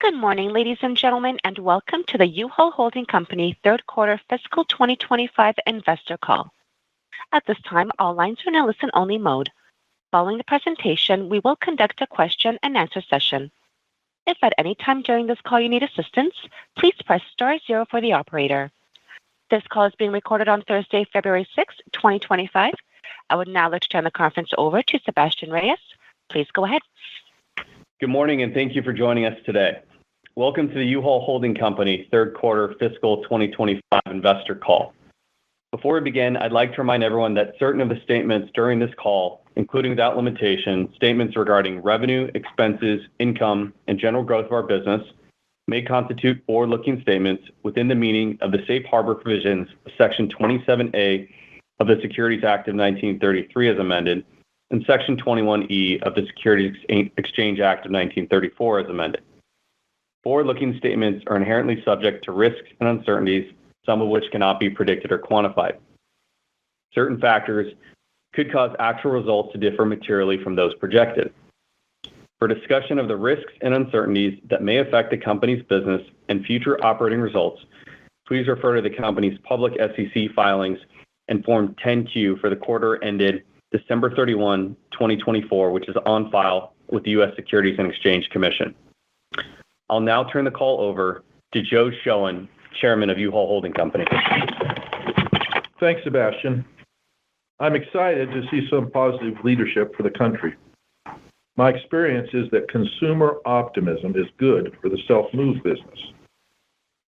Good morning, ladies and gentlemen, and welcome to the UHAL Holding Company third quarter fiscal 2025 investor call. At this time, all lines are in a listen-only mode. Following the presentation, we will conduct a question-and-answer session. If at any time during this call you need assistance, please press star zero for the operator. This call is being recorded on Thursday, February 6, 2025. I would now like to turn the conference over to Sebastian Reyes. Please go ahead. Good morning, and thank you for joining us today. Welcome to the UHAL Holding Company third quarter fiscal 2025 investor call. Before we begin, I'd like to remind everyone that certain of the statements during this call, including without limitation, statements regarding revenue, expenses, income, and general growth of our business, may constitute forward-looking statements within the meaning of the Safe Harbor provisions of Section 27A of the Securities Act of 1933 as amended, and Section 21E of the Securities Exchange Act of 1934 as amended. Forward-looking statements are inherently subject to risks and uncertainties, some of which cannot be predicted or quantified. Certain factors could cause actual results to differ materially from those projected. For discussion of the risks and uncertainties that may affect the company's business and future operating results, please refer to the company's public SEC filings and Form 10-Q for the quarter ended December 31, 2024, which is on file with the U.S. Securities and Exchange Commission. I'll now turn the call over to Joe Shoen, Chairman of UHAL Holding Company. Thanks, Sebastian. I'm excited to see some positive leadership for the country. My experience is that consumer optimism is good for the self-move business.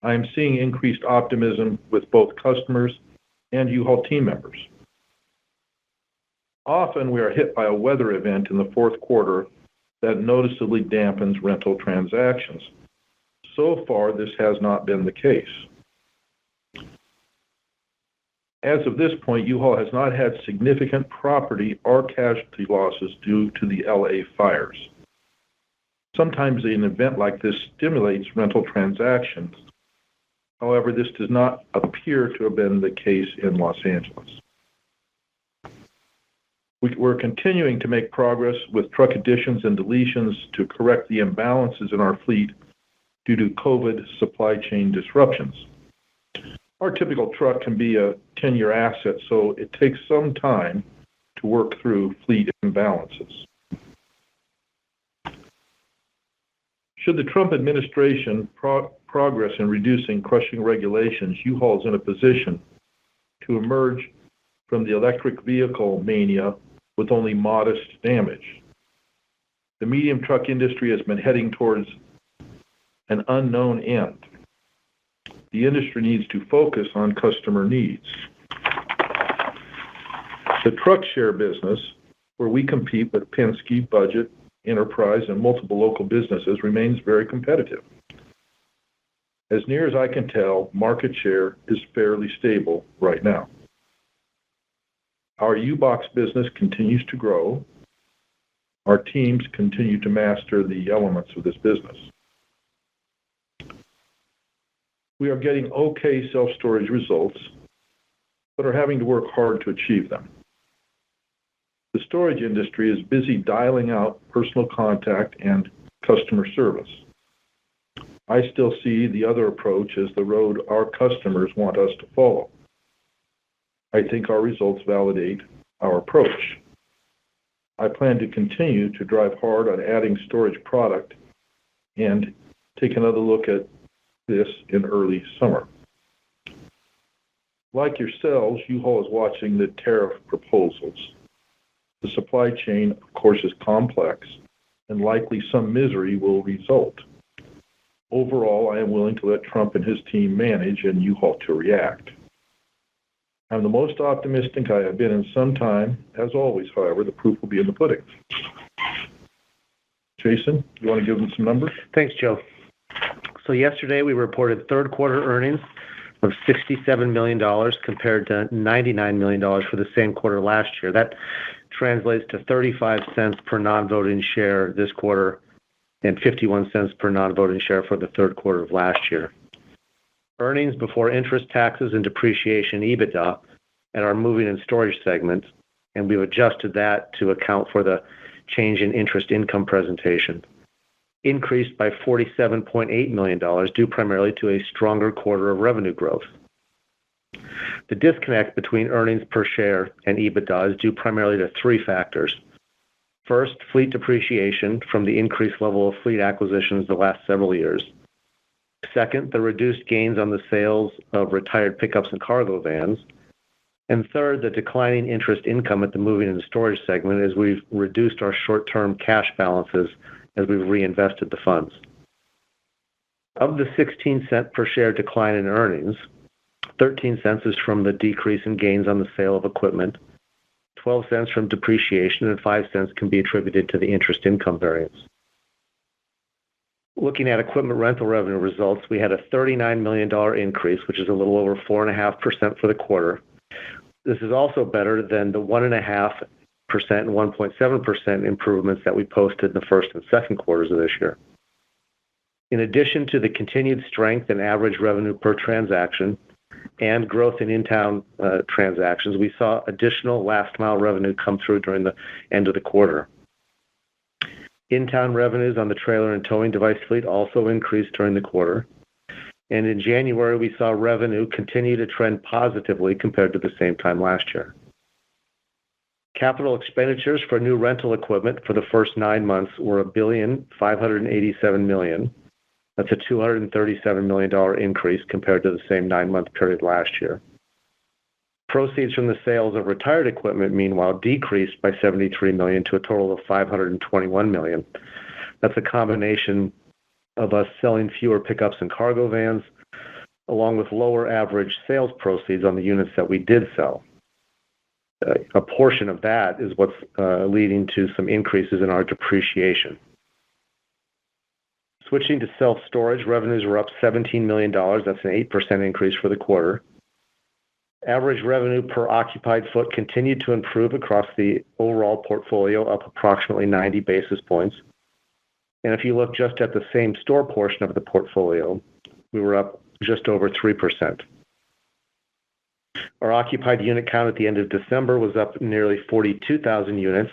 I am seeing increased optimism with both customers and UHAL team members. Often we are hit by a weather event in the fourth quarter that noticeably dampens rental transactions. So far, this has not been the case. As of this point, UHAL has not had significant property or casualty losses due to the LA fires. Sometimes an event like this stimulates rental transactions. However, this does not appear to have been the case in Los Angeles. We're continuing to make progress with truck additions and deletions to correct the imbalances in our fleet due to COVID supply chain disruptions. Our typical truck can be a 10-year asset, so it takes some time to work through fleet imbalances. Should the Trump administration progress in reducing crushing regulations, UHAL is in a position to emerge from the electric vehicle mania with only modest damage. The medium truck industry has been heading towards an unknown end. The industry needs to focus on customer needs. The truck share business, where we compete with Penske, Budget, Enterprise, and multiple local businesses, remains very competitive. As near as I can tell, market share is fairly stable right now. Our U-Box business continues to grow. Our teams continue to master the elements of this business. We are getting okay self-storage results, but are having to work hard to achieve them. The storage industry is busy dialing out personal contact and customer service. I still see the other approach as the road our customers want us to follow. I think our results validate our approach. I plan to continue to drive hard on adding storage product and take another look at this in early summer. Like yourselves, UHAL is watching the tariff proposals. The supply chain, of course, is complex, and likely some misery will result. Overall, I am willing to let Trump and his team manage and UHAL to react. I'm the most optimistic I have been in some time. As always, however, the proof will be in the pudding. Jason, you want to give them some numbers? Thanks, Joe. So yesterday we reported third quarter earnings of $67 million compared to $99 million for the same quarter last year. That translates to 35 cents per non-voting share this quarter and 51 cents per non-voting share for the third quarter of last year. Earnings before interest, taxes, and depreciation, EBITDA, at our moving and storage segment, and we've adjusted that to account for the change in interest income presentation, increased by $47.8 million, due primarily to a stronger quarter of revenue growth. The disconnect between earnings per share and EBITDA is due primarily to three factors. First, fleet depreciation from the increased level of fleet acquisitions the last several years. Second, the reduced gains on the sales of retired pickups and cargo vans. And third, the declining interest income at the moving and storage segment as we've reduced our short-term cash balances as we've reinvested the funds. Of the 16-cent per share decline in earnings, 13 cents is from the decrease in gains on the sale of equipment, 12 cents from depreciation, and 5 cents can be attributed to the interest income variance. Looking at equipment rental revenue results, we had a $39 million increase, which is a little over 4.5% for the quarter. This is also better than the 1.5% and 1.7% improvements that we posted in the first and second quarters of this year. In addition to the continued strength in average revenue per transaction and growth in in-town transactions, we saw additional last-mile revenue come through during the end of the quarter. In-town revenues on the trailer and towing device fleet also increased during the quarter. And in January, we saw revenue continue to trend positively compared to the same time last year. Capital expenditures for new rental equipment for the first 9 months were $1,587 million. That's a $237 million increase compared to the same 9-month period last year. Proceeds from the sales of retired equipment, meanwhile, decreased by $73 million to a total of $521 million. That's a combination of us selling fewer pickups and cargo vans, along with lower average sales proceeds on the units that we did sell. A portion of that is what's leading to some increases in our depreciation. Switching to self-storage, revenues were up $17 million. That's an 8% increase for the quarter. Average revenue per occupied foot continued to improve across the overall portfolio, up approximately 90 basis points. And if you look just at the same store portion of the portfolio, we were up just over 3%. Our occupied unit count at the end of December was up nearly 42,000 units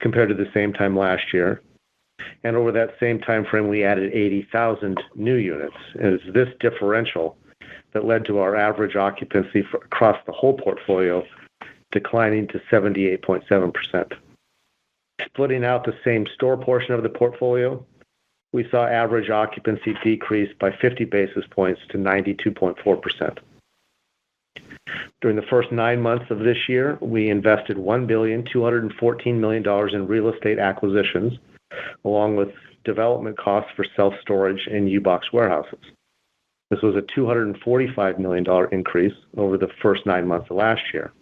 compared to the same time last year. And over that same time frame, we added 80,000 new units. And it's this differential that led to our average occupancy across the whole portfolio declining to 78.7%. Splitting out the same store portion of the portfolio, we saw average occupancy decrease by 50 basis points to 92.4%. During the first 9 months of this year, we invested $1,214 million in real estate acquisitions, along with development costs for self-storage and U-Box warehouses. This was a $245 million increase over the first 9 months of last year.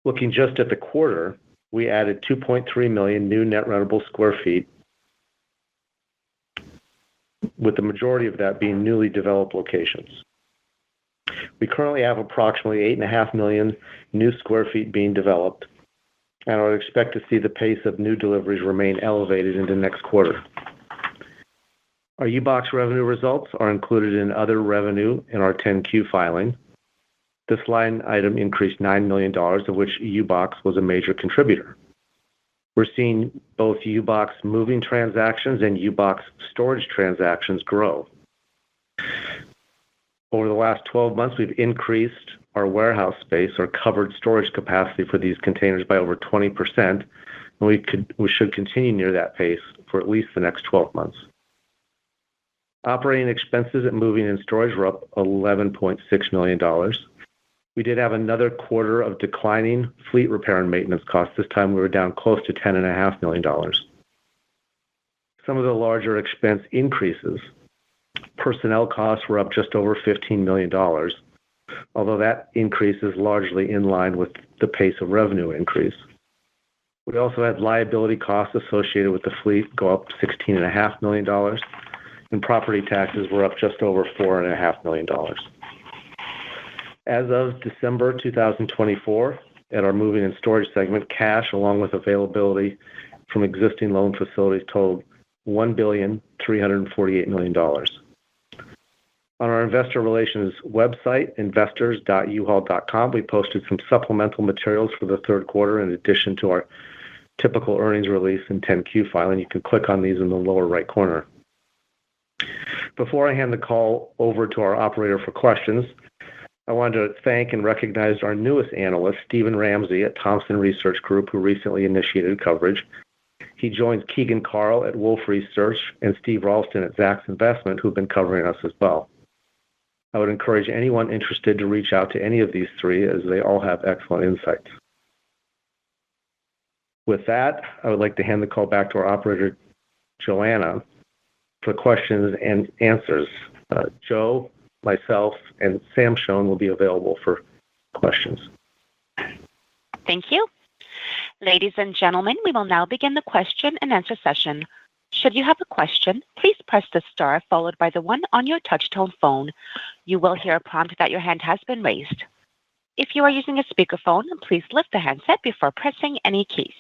Looking just at the quarter, we added 2.3 million new net rentable square feet, with the majority of that being newly developed locations. We currently have approximately 8.5 million new square feet being developed, and I would expect to see the pace of new deliveries remain elevated into next quarter. Our U-Box revenue results are included in other revenue in our 10-Q filing. This line item increased $9 million, of which U-Box was a major contributor. We're seeing both U-Box moving transactions and U-Box storage transactions grow. Over the last 12 months, we've increased our warehouse space or covered storage capacity for these containers by over 20%, and we should continue near that pace for at least the next 12 months. Operating expenses at moving and storage were up $11.6 million. We did have another quarter of declining fleet repair and maintenance costs. This time we were down close to $10.5 million. Some of the larger expense increases. Personnel costs were up just over $15 million, although that increase is largely in line with the pace of revenue increase. We also had liability costs associated with the fleet go up $16.5 million, and property taxes were up just over $4.5 million. As of December 2024, at our moving and storage segment, cash, along with availability from existing loan facilities, totaled $1,348 million. On our investor relations website, investors.uhal.com, we posted some supplemental materials for the third quarter in addition to our typical earnings release and 10-Q filing. You can click on these in the lower right corner. Before I hand the call over to our operator for questions, I wanted to thank and recognize our newest analyst, Stephen Ramsey at Thompson Research Group, who recently initiated coverage. He joins Keegan Carl at Wolfe Research and Steve Ralston at Zacks Investment, who've been covering us as well. I would encourage anyone interested to reach out to any of these three, as they all have excellent insights. With that, I would like to hand the call back to our operator, Joanna, for questions and answers. Joe, myself, and Sam Schoen will be available for questions. Thank you. Ladies and gentlemen, we will now begin the question and answer session. Should you have a question, please press the star followed by the 1 on your touch-tone phone. You will hear a prompt that your hand has been raised. If you are using a speakerphone, please lift the handset before pressing any keys.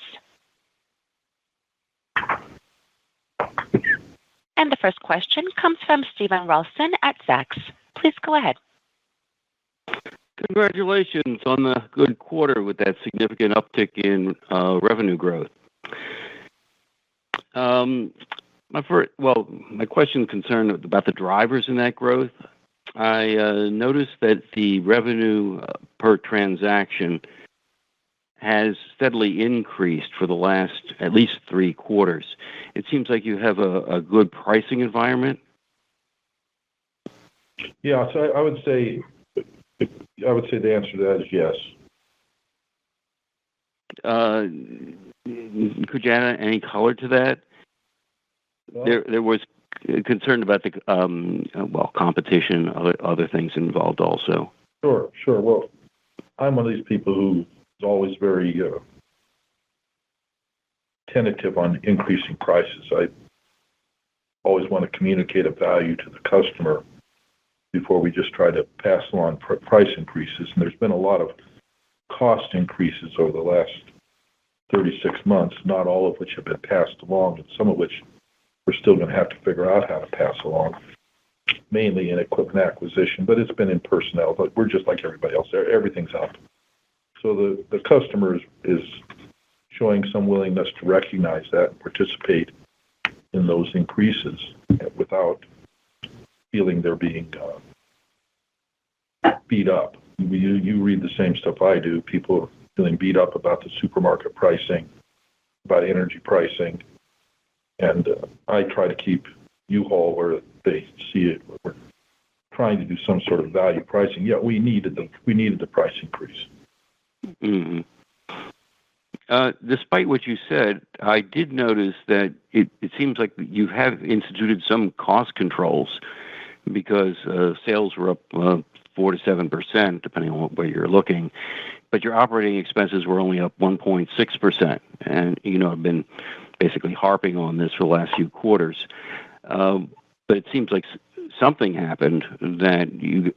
And the first question comes from Stephen Ralston at Zacks. Please go ahead. Congratulations on the good quarter with that significant uptick in revenue growth. My question concerned about the drivers in that growth. I noticed that the revenue per transaction has steadily increased for the last at least 3 quarters. It seems like you have a good pricing environment. Yeah, so I would say the answer to that is yes. Could you add any color to that? Well, there was concern about the competition, other things involved also. Sure. Well, I'm one of these people who's always very tentative on increasing prices. I always want to communicate a value to the customer before we just try to pass along price increases. And there's been a lot of cost increases over the last 36 months, not all of which have been passed along, and some of which we're still going to have to figure out how to pass along, mainly in equipment acquisition, but it's been in personnel. But we're just like everybody else. Everything's up. So the customer is showing some willingness to recognize that and participate in those increases without feeling they're being beat up. You read the same stuff I do. People are feeling beat up about the supermarket pricing, about energy pricing, and I try to keep UHAL where they see it. We're trying to do some sort of value pricing. Yeah, we needed the price increase. Mm-hmm. Despite what you said, I did notice that it seems like you have instituted some cost controls because sales were up 4 to 7%, depending on where you're looking, but your operating expenses were only up 1.6%. And I've been basically harping on this for the last few quarters, but it seems like something happened that you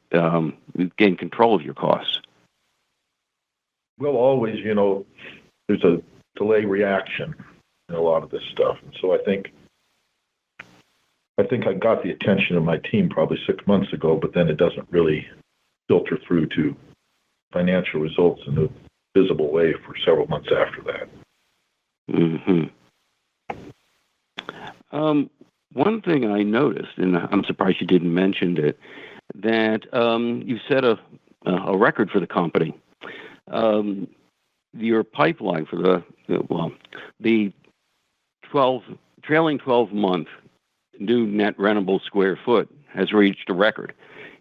gained control of your costs. Well, always, there's a delay reaction in a lot of this stuff. And so I think I got the attention of my team probably 6 months ago, but then it doesn't really filter through to financial results in a visible way for several months after that. Mm-hmm. One thing I noticed, and I'm surprised you didn't mention it, that you set a record for the company. Your pipeline for the trailing 12-month new net rentable square foot has reached a record.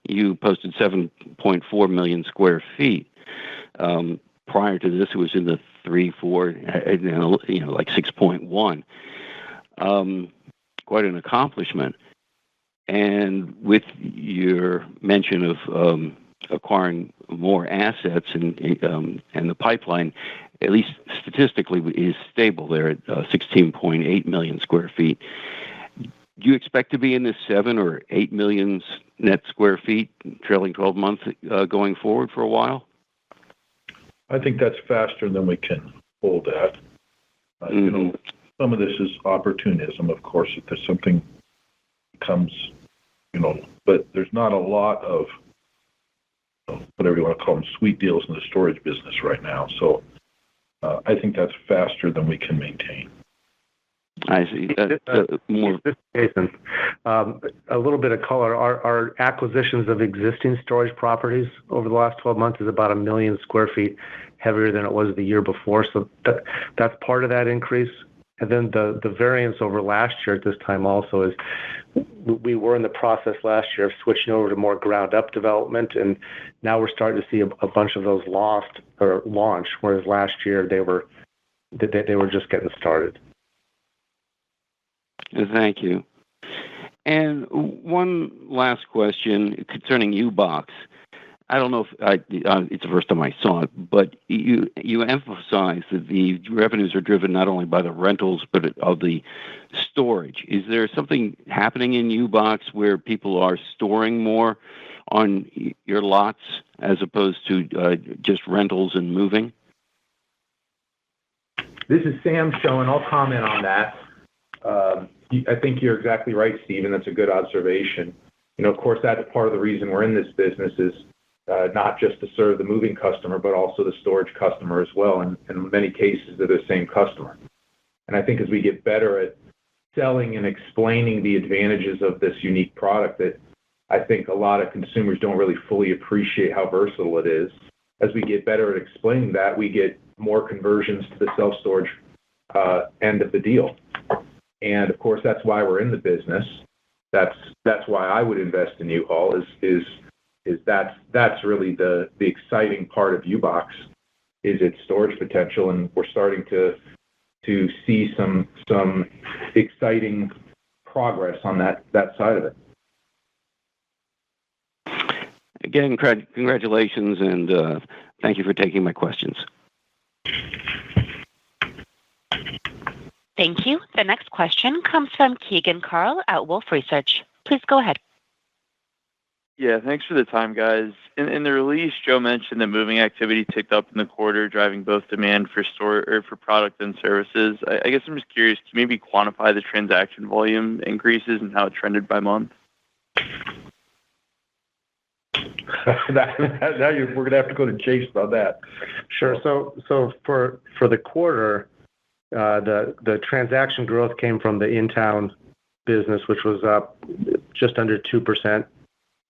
You posted 7.4 million square feet. Prior to this, it was in the 3-4, like 6.1. Quite an accomplishment. And with your mention of acquiring more assets and the pipeline, at least statistically, is stable there at 16.8 million square feet. Do you expect to be in the 7 or 8 million net square feet trailing 12 months going forward for a while? I think that's faster than we can hold at. Some of this is opportunism, of course, if there's something comes, but there's not a lot of whatever you want to call them, sweet deals in the storage business right now. So I think that's faster than we can maintain. I see. This is Jason. A little bit of color. Our acquisitions of existing storage properties over the last 12 months is about 1 million square feet heavier than it was the year before. So that's part of that increase. And then the variance over last year at this time also is we were in the process last year of switching over to more ground-up development, and now we're starting to see a bunch of those launch, whereas last year they were just getting started. Thank you. And one last question concerning U-Box. I don't know if it's the first time I saw it, but you emphasize that the revenues are driven not only by the rentals, but of the storage. Is there something happening in U-Box where people are storing more on your lots as opposed to just rentals and moving? This is Sam Schoen. I'll comment on that. I think you're exactly right, Stephen. That's a good observation. Of course, that's part of the reason we're in this business is not just to serve the moving customer, but also the storage customer as well. And in many cases, they're the same customer. And I think as we get better at selling and explaining the advantages of this unique product, that I think a lot of consumers don't really fully appreciate how versatile it is. As we get better at explaining that, we get more conversions to the self-storage end of the deal. And of course, that's why we're in the business. That's why I would invest in U-Haul. That's really the exciting part of U-Box is its storage potential, and we're starting to see some exciting progress on that side of it. Again, congratulations, and thank you for taking my questions. Thank you. The next question comes from Keegan Carl at Wolfe Research. Please go ahead. Yeah, thanks for the time, guys. In the release, Joe mentioned that moving activity ticked up in the quarter, driving both demand for for product and services. I guess I'm just curious, can you maybe quantify the transaction volume increases and how it trended by month? Now we're going to have to go to Jason on that. Sure. So for the quarter, the transaction growth came from the in-town business, which was up just under 2%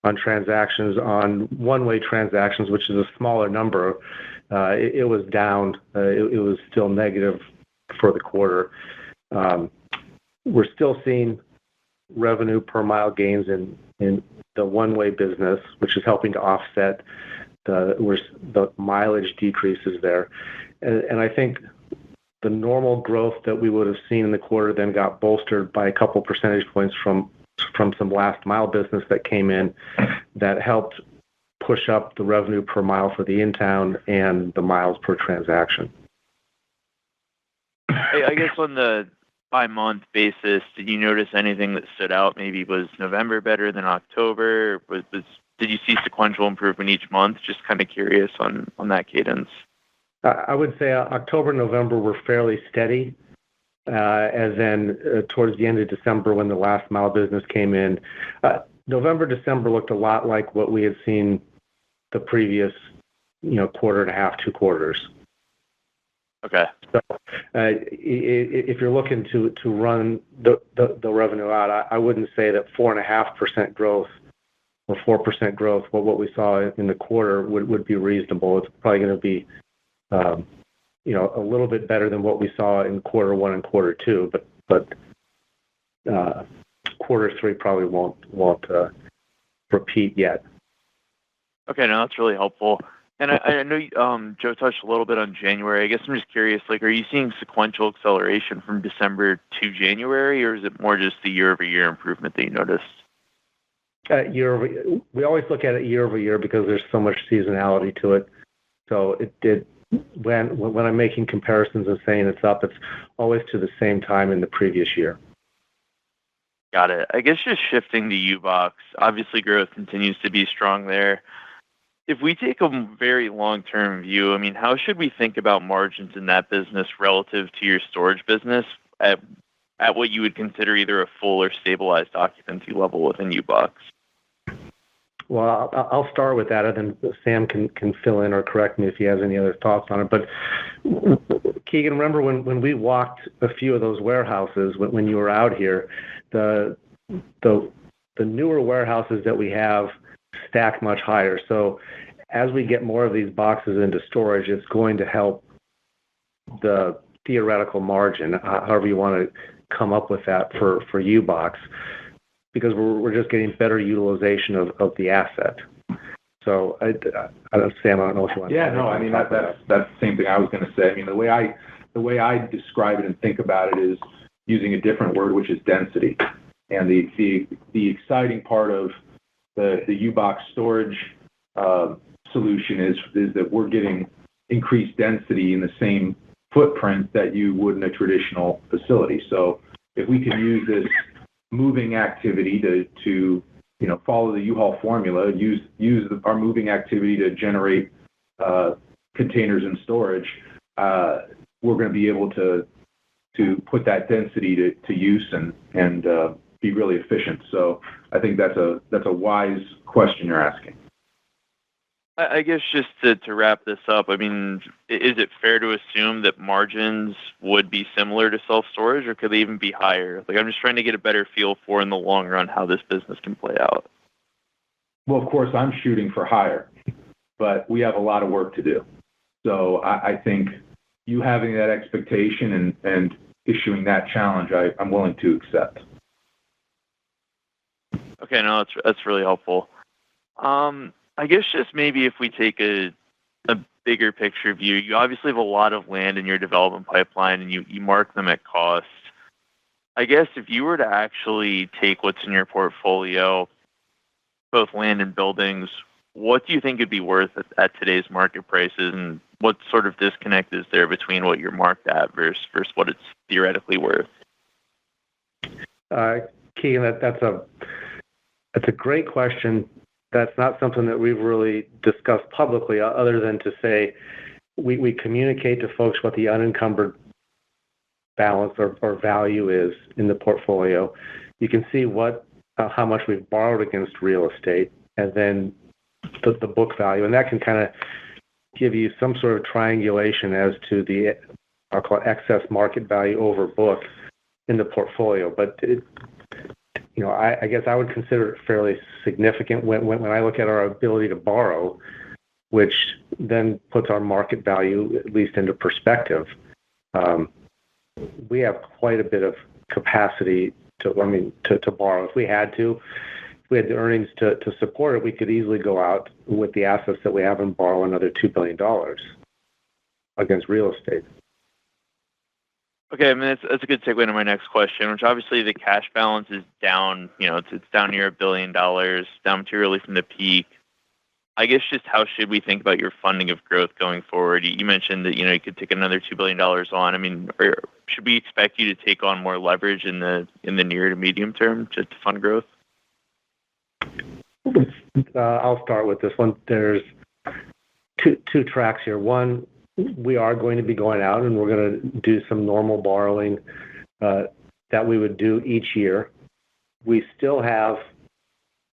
on transactions. On one-way transactions, which is a smaller number, it was down. It was still negative for the quarter. We're still seeing revenue per mile gains in the one-way business, which is helping to offset the mileage decreases there. And I think the normal growth that we would have seen in the quarter then got bolstered by a couple percentage points from some last mile business that came in that helped push up the revenue per mile for the in-town and the miles per transaction. I guess on the by month basis, did you notice anything that stood out? Maybe was November better than October? Did you see sequential improvement each month? Just kind of curious on that cadence. I would say October and November were fairly steady. And then towards the end of December, when the last mile business came in, November, December looked a lot like what we had seen the previous, quarter and a half, 2 quarters. Okay. So if you're looking to run the revenue out, I wouldn't say that 4.5% growth or 4% growth, what we saw in the quarter would be reasonable. It's probably going to be a little bit better than what we saw in quarter 1 and quarter 2, but quarter 3 probably won't repeat yet. Okay, no, that's really helpful. And I know Joe touched a little bit on January. I guess I'm just curious, are you seeing sequential acceleration from December to January, or is it more just the year-over-year improvement that you noticed? We always look at it year-over-year because there's so much seasonality to it. So it did. When I'm making comparisons and saying it's up, it's always to the same time in the previous year. Got it. I guess just shifting to U-Box, obviously growth continues to be strong there. If we take a very long-term view, how should we think about margins in that business relative to your storage business at what you would consider either a full or stabilized occupancy level within U-Box? Well, I'll start with that, and then Sam can fill in or correct me if he has any other thoughts on it. But Keegan, remember when we walked a few of those warehouses when you were out here, the newer warehouses that we have stack much higher. So as we get more of these boxes into storage, it's going to help the theoretical margin, however you want to come up with that for U-Box, because we're just getting better utilization of the asset. So I don't, Sam, I don't know if you want to. Yeah, no, I mean that's the same thing I was going to say. I mean the way I describe it and think about it is using a different word, which is density. And the exciting part of the U-Box storage solution is that we're getting increased density in the same footprint that you would in a traditional facility. So if we can use this moving activity to follow the U-Haul formula, use our moving activity to generate containers in storage, we're going to be able to put that density to use and be really efficient. So I think that's a wise question you're asking. I guess just to wrap this up, I mean, is it fair to assume that margins would be similar to self-storage, or could they even be higher? Like, I'm just trying to get a better feel for, in the long run, how this business can play out. Well, of course, I'm shooting for higher, but we have a lot of work to do. So I think you having that expectation and issuing that challenge, I'm willing to accept. Okay, no, that's really helpful. I guess just maybe if we take a bigger picture view, you obviously have a lot of land in your development pipeline, and you mark them at cost. I guess if you were to actually take what's in your portfolio, both land and buildings, what do you think it'd be worth at today's market prices, and what sort of disconnect is there between what you're marked at versus what it's theoretically worth? Keegan, that's a great question. That's not something that we've really discussed publicly, other than to say we communicate to folks what the unencumbered balance or value is in the portfolio. You can see how much we've borrowed against real estate, and then the book value, and that can kind of give you some sort of triangulation as to I'll call it excess market value over book in the portfolio. But I guess I would consider it fairly significant when I look at our ability to borrow, which then puts our market value at least into perspective. We have quite a bit of capacity to borrow. If we had the earnings to support it, we could easily go out with the assets that we have and borrow another $2 billion against real estate. Okay, I mean, that's a good segue into my next question, which obviously the cash balance is down. It's down near $1 billion, down materially from the peak. I guess just how should we think about your funding of growth going forward? You mentioned that you could take another $2 billion on. I mean, should we expect you to take on more leverage in the near to medium term to fund growth? I'll start with this one. There's two tracks here. One, we are going to be going out and we're going to do some normal borrowing that we would do each year. We still have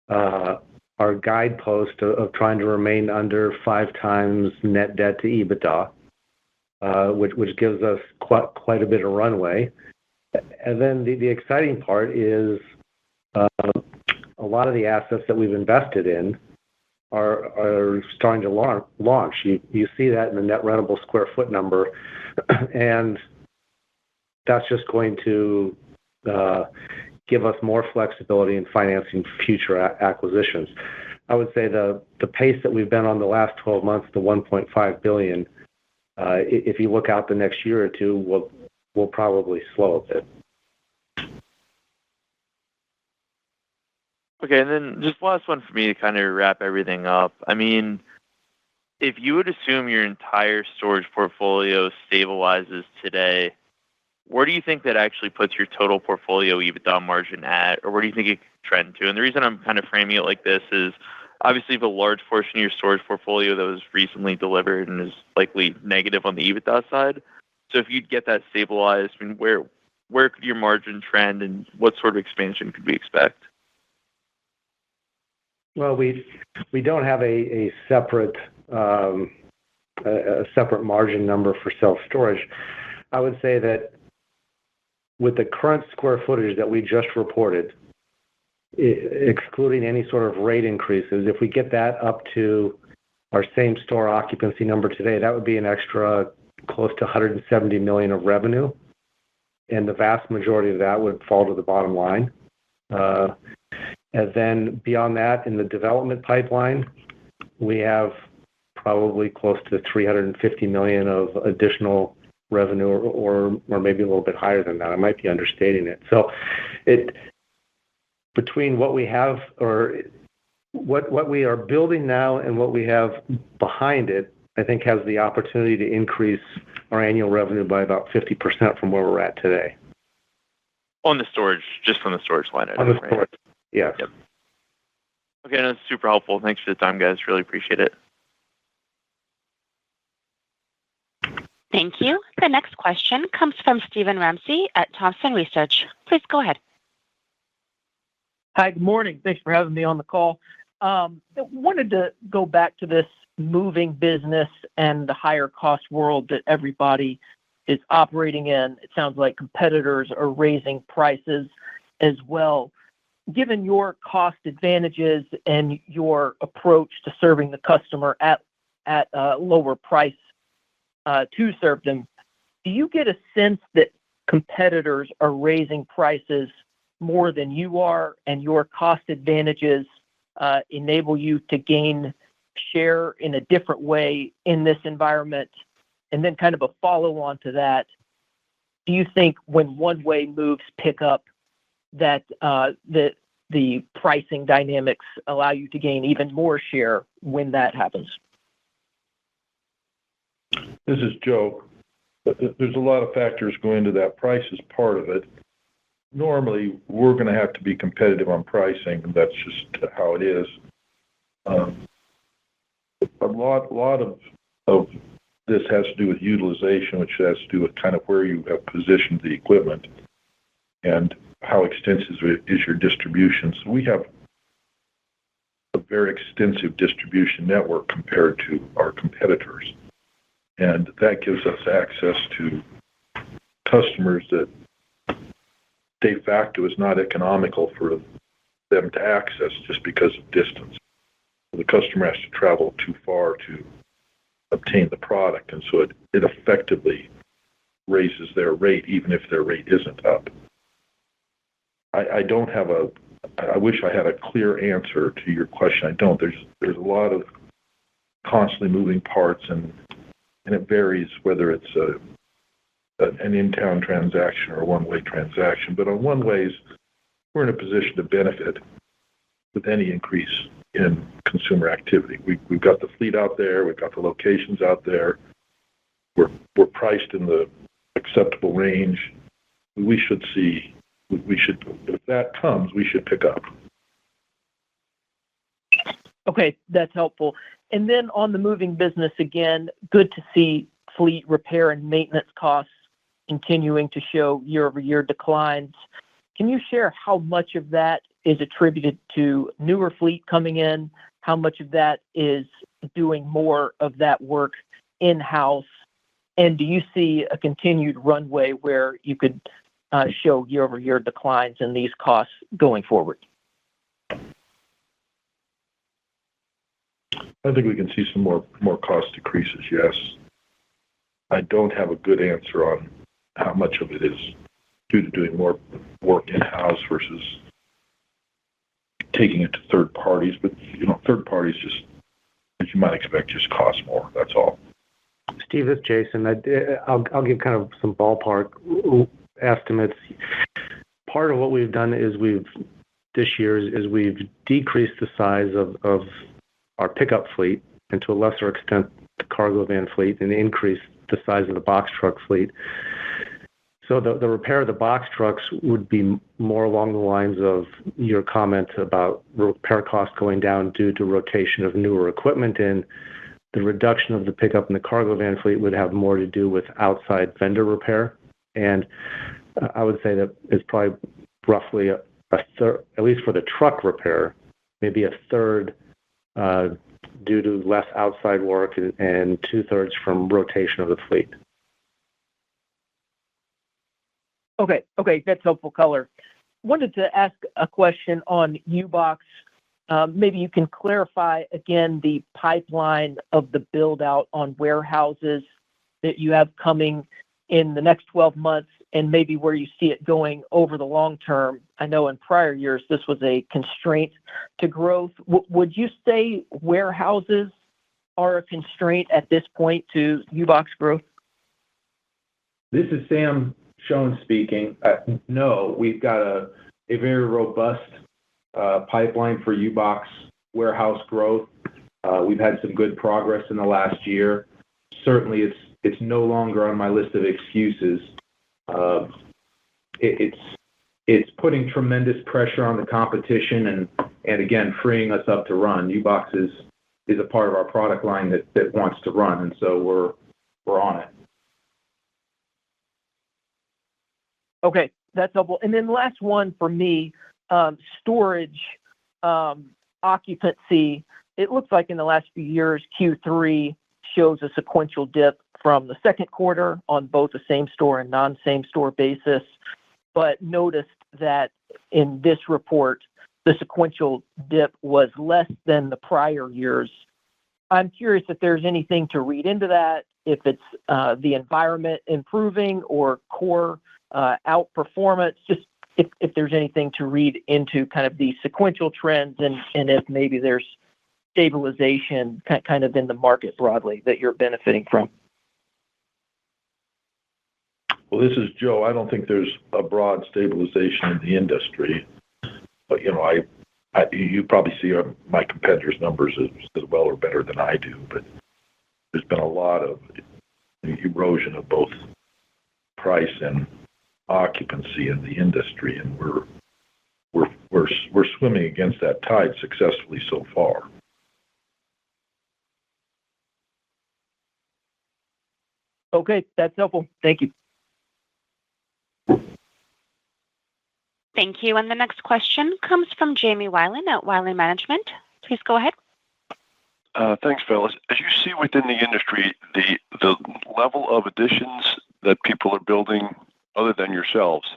our guidepost of trying to remain under 5x net debt to EBITDA, which gives us quite a bit of runway. And then the exciting part is a lot of the assets that we've invested in are starting to launch. You see that in the net rentable square foot number, and that's just going to give us more flexibility in financing future acquisitions. I would say the pace that we've been on the last 12 months, the $1.5 billion, if you look out the next year or two, will probably slow a bit. Okay, and then just last one for me to kind of wrap everything up. I mean, if you would assume your entire storage portfolio stabilizes today, where do you think that actually puts your total portfolio EBITDA margin at, or where do you think it could trend to? And the reason I'm kind of framing it like this is obviously you have a large portion of your storage portfolio that was recently delivered and is likely negative on the EBITDA side. So if you'd get that stabilized, I mean, where could your margin trend, and what sort of expansion could we expect? Well, we don't have a separate margin number for self-storage. I would say that with the current square footage that we just reported, excluding any sort of rate increases, if we get that up to our same store occupancy number today, that would be an extra close to $170 million of revenue, and the vast majority of that would fall to the bottom line. And then beyond that, in the development pipeline, we have probably close to $350 million of additional revenue, or maybe a little bit higher than that. I might be understating it. So between what we have, or what we are building now and what we have behind it, I think has the opportunity to increase our annual revenue by about 50% from where we're at today. On the storage, just from the storage line item, on the storage, right? Yes. Yep. Okay, that's super helpful. Thanks for the time, guys. Really appreciate it. Thank you. The next question comes from Stephen Ramsey at Thompson Research. Please go ahead. Hi, good morning. Thanks for having me on the call. I wanted to go back to this moving business and the higher cost world that everybody is operating in. It sounds like competitors are raising prices as well. Given your cost advantages and your approach to serving the customer at a lower price to serve them, do you get a sense that competitors are raising prices more than you are, and your cost advantages enable you to gain share in a different way in this environment? And then kind of a follow-on to that, do you think when one-way moves pick up that the pricing dynamics allow you to gain even more share when that happens? This is Joe. There's a lot of factors go into that. Price is part of it. Normally, we're going to have to be competitive on pricing. That's just how it is. A lot of this has to do with utilization, which has to do with kind of where you have positioned the equipment and how extensive is your distribution. So we have a very extensive distribution network compared to our competitors. And that gives us access to customers that de facto is not economical for them to access just because of distance. The customer has to travel too far to obtain the product, and so it effectively raises their rate even if their rate isn't up. I don't have I wish I had a clear answer to your question. I don't. There's a lot of constantly moving parts, and it varies whether it's an in-town transaction or a one-way transaction. But on one-ways, we're in a position to benefit with any increase in consumer activity. We've got the fleet out there. We've got the locations out there. We're priced in the acceptable range. If that comes, we should pick up. Okay, that's helpful. And then on the moving business again, good to see fleet repair and maintenance costs continuing to show year-over-year declines. Can you share how much of that is attributed to newer fleet coming in? How much of that is doing more of that work in-house? And do you see a continued runway where you could show year-over-year declines in these costs going forward? I think we can see some more cost decreases, yes. I don't have a good answer on how much of it is due to doing more work in-house versus taking it to third parties. But, third parties just, as you might expect, just cost more. That's all. Steve, this is Jason. I'll give kind of some ballpark estimates. Part of what we've done is we've decreased the size of our pickup fleet, and to a lesser extent the cargo van fleet, and increased the size of the box truck fleet. So the repair of the box trucks would be more along the lines of your comment about repair costs going down due to rotation of newer equipment in. The reduction of the pickup and the cargo van fleet would have more to do with outside vendor repair. And I would say that it's probably roughly a third, at least for the truck repair, maybe a third due to less outside work and two-thirds from rotation of the fleet. Okay, that's helpful color. Wanted to ask a question on U-Box. Maybe you can clarify again the pipeline of the build-out on warehouses that you have coming in the next 12 months and maybe where you see it going over the long term. I know in prior years this was a constraint to growth. Would you say warehouses are a constraint at this point to U-Box growth? This is Sam Schoen speaking. No, we've got a very robust pipeline for U-Box warehouse growth. We've had some good progress in the last year. Certainly, it's no longer on my list of excuses. It's putting tremendous pressure on the competition and again, freeing us up to run. U-Box is a part of our product line that wants to run, and so we're on it. Okay, that's helpful. And then last one for me, storage occupancy. It looks like in the last few years, Q3 shows a sequential dip from the second quarter on both the same store and non-same store basis, but noticed that in this report, the sequential dip was less than the prior years. I'm curious if there's anything to read into that, if it's the environment improving or core outperformance, just if there's anything to read into kind of the sequential trends and if maybe there's stabilization kind of in the market broadly that you're benefiting from. Well, this is Joe. I don't think there's a broad stabilization in the industry, but you probably see my competitors' numbers as well or better than I do. But there's been a lot of erosion of both price and occupancy in the industry, and we're swimming against that tide successfully so far. Okay, that's helpful. Thank you. Thank you. And the next question comes from Jamie Weiland at Weiland Management. Please go ahead. Thanks, fellas. As you see within the industry, the level of additions that people are building other than yourselves,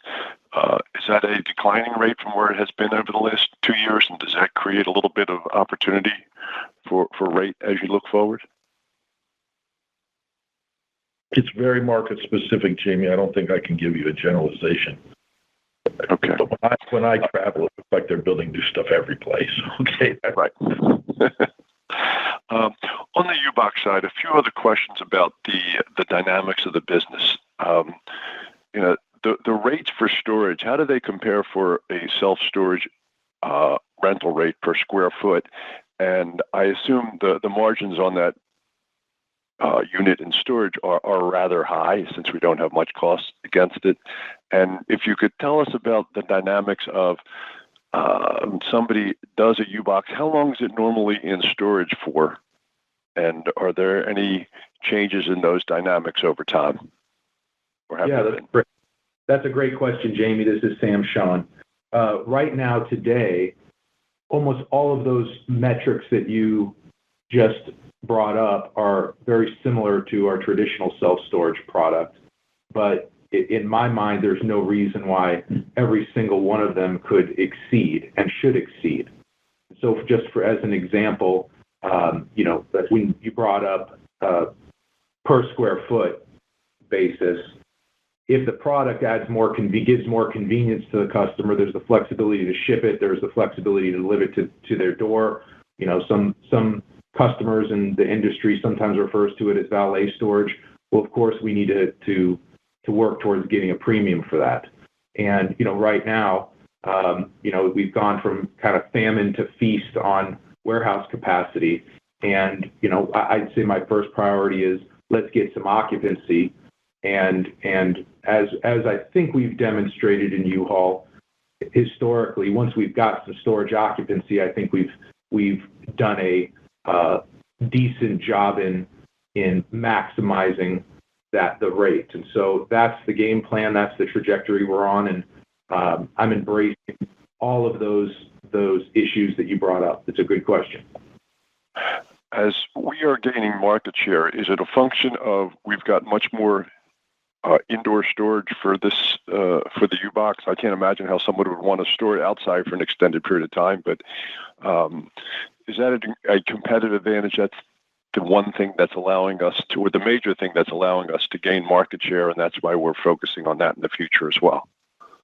is that a declining rate from where it has been over the last 2 years? And does that create a little bit of opportunity for rate as you look forward? It's very market specific, Jamie. I don't think I can give you a generalization. Okay. But when I travel, it looks like they're building new stuff every place. Okay. Right. On the U-Box side, a few other questions about the dynamics of the business. The rates for storage, how do they compare for a self-storage rental rate per square foot? And I assume the margins on that unit in storage are rather high since we don't have much cost against it. And if you could tell us about the dynamics of somebody does a U-Box, how long is it normally in storage for? And are there any changes in those dynamics over time? Or have there been? That's a great question, Jamie. This is Sam Schoen. Right now, today, almost all of those metrics that you just brought up are very similar to our traditional self-storage product. But in my mind, there's no reason why every single one of them could exceed and should exceed. So just as an example, that when you brought up per square foot basis, if the product gives more convenience to the customer, there's the flexibility to ship it, there's the flexibility to deliver it to their door. Some customers in the industry sometimes refers to it as valet storage. Well, of course, we need to work towards getting a premium for that. And, right now, we've gone from kind of famine to feast on warehouse capacity. And, I'd say my first priority is let's get some occupancy. And as I think we've demonstrated in U-Haul, historically, once we've got some storage occupancy, I think we've done a decent job in maximizing the rate. And so that's the game plan. That's the trajectory we're on. And I'm embracing all of those those issues that you brought up. It's a good question. As we are gaining market share, is it a function of we've got much more indoor storage for this for the U-Box? I can't imagine how someone would want to store it outside for an extended period of time, but is that a competitive advantage? That's the one thing that's allowing us to, or the major thing that's allowing us to gain market share, and that's why we're focusing on that in the future as well.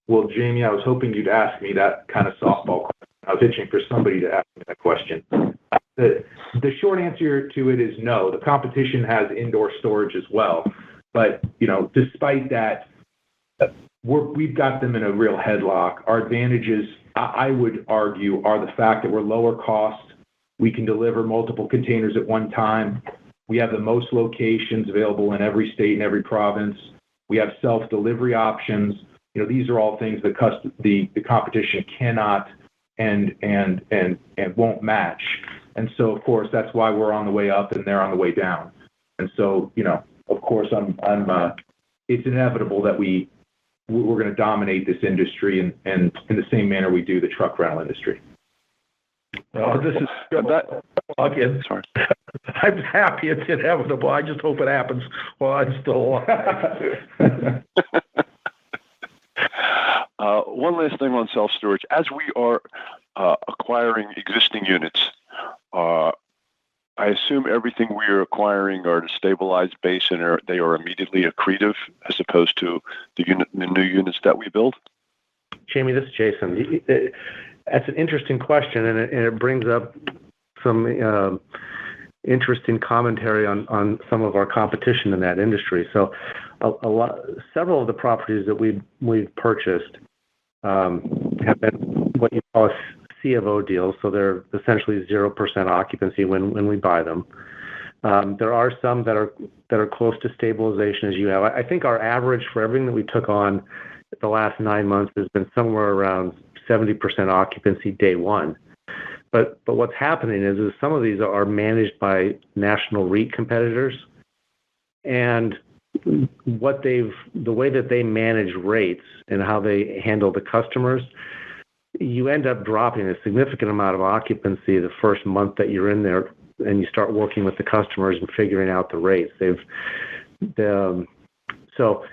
Well, Jamie, I was hoping you'd ask me that kind of softball question. I was itching for somebody to ask me that question. The short answer to it is no. The competition has indoor storage as well. But, despite that, we've got them in a real headlock. Our advantages, I would argue, are the fact that we're lower cost. We can deliver multiple containers at one time. We have the most locations available in every state and every province. We have self-delivery options. These are all things that the competition cannot and won't match. And so, of course, that's why we're on the way up and they're on the way down. And so, of course, it's inevitable that we're going to dominate this industry and in the same manner we do the truck rental industry. Oh, this is again. Sorry. I'm happy it's inevitable. I just hope it happens while I'm still alive. One last thing on self-storage. As we are acquiring existing units, I assume everything we are acquiring are a stabilized base and they are immediately accretive as opposed to the new units that we build? Jamie, this is Jason. That's an interesting question, and it brings up some interesting commentary on some of our competition in that industry. So, several of the properties that we've purchased have been what you call C of O deals, so they're essentially 0% occupancy when we buy them. There are some that are close to stabilization as you have. I think our average for everything that we took on the last 9 months has been somewhere around 70% occupancy day one. But what's happening is some of these are managed by national REIT competitors, and the way that they manage rates and how they handle the customers, you end up dropping a significant amount of occupancy the first month that you're in there, and you start working with the customers and figuring out the rates. So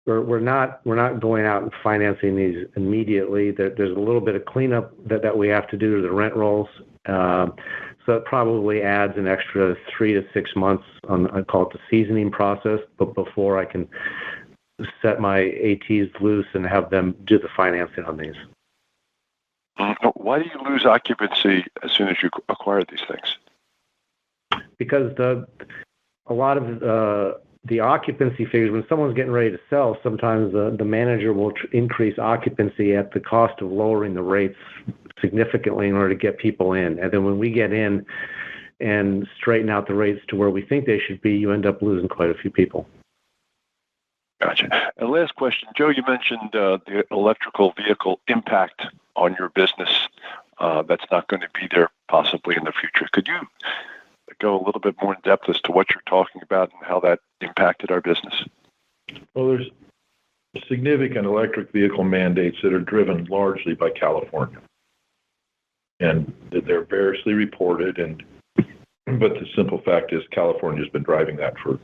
we're not going out and financing these immediately. There's a little bit of cleanup that we have to do to the rent rolls. So it probably adds an extra 3 to 6 months on, I call it the seasoning process, but before I can set my ATs loose and have them do the financing on these. Why do you lose occupancy as soon as you acquire these things? Because a lot of the occupancy figures, when someone's getting ready to sell, sometimes the manager will increase occupancy at the cost of lowering the rates significantly in order to get people in. And then when we get in and straighten out the rates to where we think they should be, you end up losing quite a few people. Gotcha. And last question, Joe, you mentioned the electrical vehicle impact on your business that's not going to be there possibly in the future. Could you go a little bit more in depth as to what you're talking about and how that impacted our business? Well, there's significant electric vehicle mandates that are driven largely by California. And they're variously reported, but the simple fact is California's been driving that for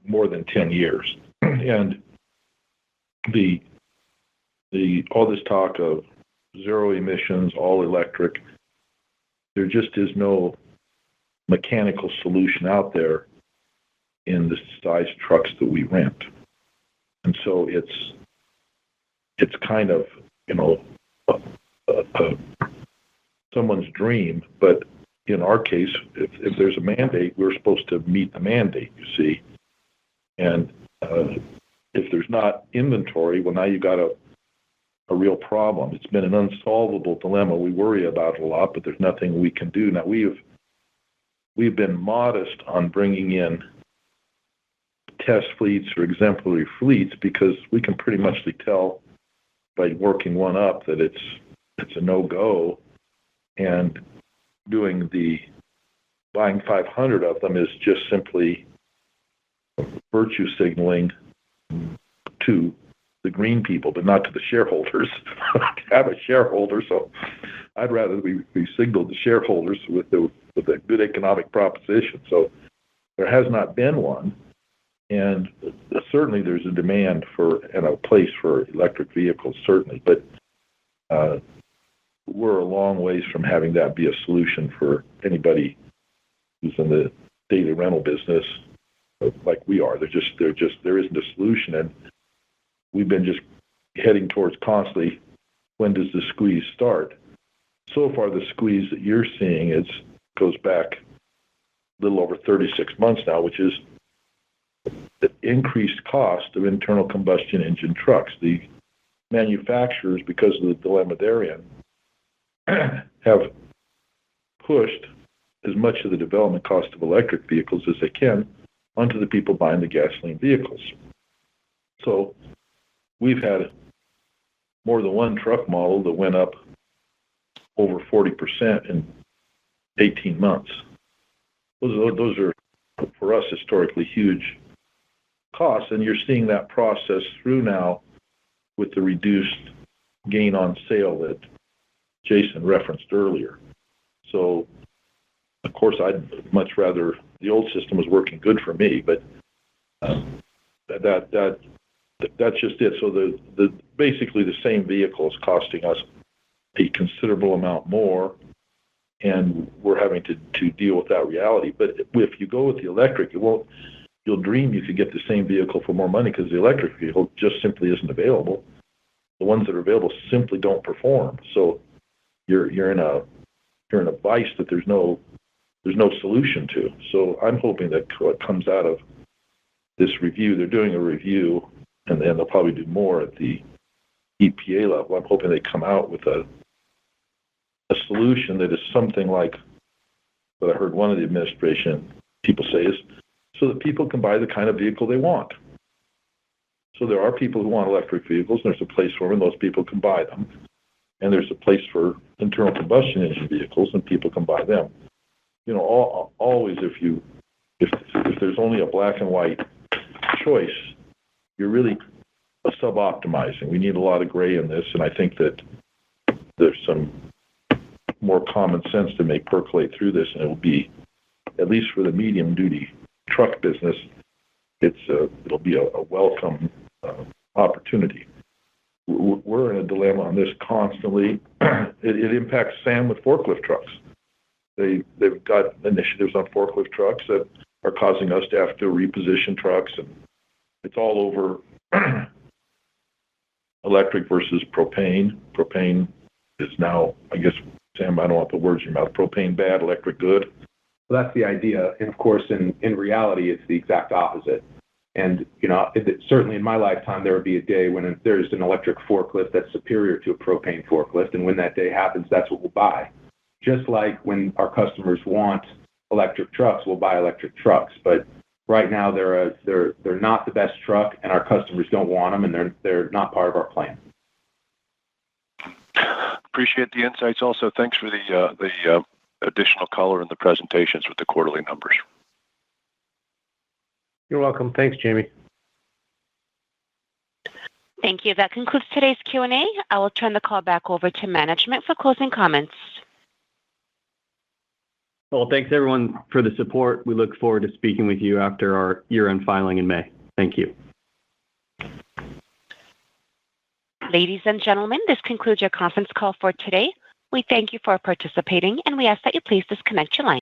more than 10 years. And all this talk of zero emissions, all electric, there just is no mechanical solution out there in the size trucks that we rent. And so it's kind of, someone's dream, but in our case, if there's a mandate, we're supposed to meet the mandate, you see. And if there's not inventory, well, now you've got a real problem. It's been an unsolvable dilemma. We worry about it a lot, but there's nothing we can do. Now, we've been modest on bringing in test fleets or exemplary fleets because we can pretty much tell by working one up that it's a no-go, and buying 500 of them is just simply virtue signaling to the green people, but not to the shareholders. I'm a shareholder, so I'd rather we signaled the shareholders with a good economic proposition. So there has not been one, and certainly there's a demand for and a place for electric vehicles, certainly, but we're a long ways from having that be a solution for anybody who's in the daily rental business like we are. There isn't a solution, and we've been just heading towards constantly, when does the squeeze start? So far, the squeeze that you're seeing goes back a little over 36 months now, which is the increased cost of internal combustion engine trucks. The manufacturers, because of the dilemma they're in, have pushed as much of the development cost of electric vehicles as they can onto the people buying the gasoline vehicles. So we've had more than one truck model that went up over 40% in 18 months. Those are, for us, historically huge costs, and you're seeing that process through now with the reduced gain on sale that Jason referenced earlier. So, of course, I'd much rather the old system was working good for me, but that's just it. So the basically the same vehicle is costing us a considerable amount more, and we're having to deal with that reality. But if you go with the electric, you'll dream you could get the same vehicle for more money, because the electric vehicle just simply isn't available. The ones that are available simply don't perform. So you're in a vice that there's no solution to. So I'm hoping that what comes out of this review, they're doing a review, and then they'll probably do more at the EPA level. I'm hoping they come out with a solution that is something like what I heard one of the administration people say is, so that people can buy the kind of vehicle they want. So there are people who want electric vehicles, and there's a place for them, and those people can buy them. And there's a place for internal combustion engine vehicles, and people can buy them. You know, always if there's only a black and white choice, you're really sub-optimizing. We need a lot of gray in this, and I think that there's some more common sense to make percolate through this, and it will be, at least for the medium-duty truck business, it'll be a welcome opportunity. We're in a dilemma on this constantly. It impacts Sam with forklift trucks. They've got initiatives on forklift trucks that are causing us to have to reposition trucks, and it's all over electric versus propane. Propane is now, I guess, Sam, I don't want to put words in your mouth. Propane bad, electric good. Well, that's the idea. And of course, in reality, it's the exact opposite. And, you know, certainly in my lifetime, there would be a day when there's an electric forklift that's superior to a propane forklift. And when that day happens, that's what we'll buy. Just like when our customers want electric trucks, we'll buy electric trucks. But right now, they're not the best truck, and our customers don't want them, and they're not part of our plan. Appreciate the insights. Also, thanks for the additional color in the presentations with the quarterly numbers. You're welcome. Thanks, Jamie. Thank you. That concludes today's Q&A. I will turn the call back over to management for closing comments. Well, thanks everyone for the support. We look forward to speaking with you after our year-end filing in May. Thank you. Ladies and gentlemen, this concludes your conference call for today. We thank you for participating, and we ask that you please disconnect your line.